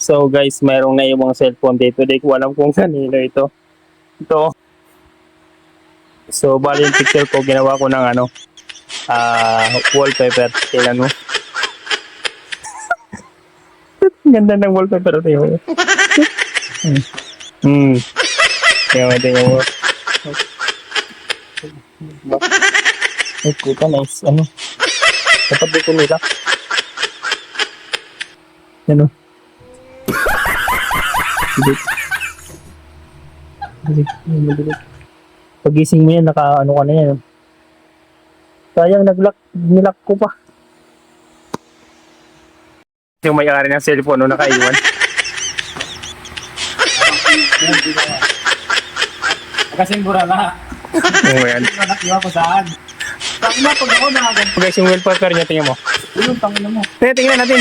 So guys, mayroong naiwang cellphone dito. Di ko alam kung kanino ito. Ito. So bali yung picture ko, ginawa ko ng wallpaper. Tingnan mo. Ganda ng wallpaper ito yun. Tingnan mo. Ay, puta, nice. Dapat di ko nila. Pagising mo yan, ka na yan. Sayang, nilak ko pa. Yung may-ari ng cellphone, nakaiwan. Kasing bura na. Oo yan. Nakiwa ko saan. Sabi na, pag ako nakaganto. Guys, yung wallpaper niya, tingnan mo. Ano, tangin mo. Tingnan natin.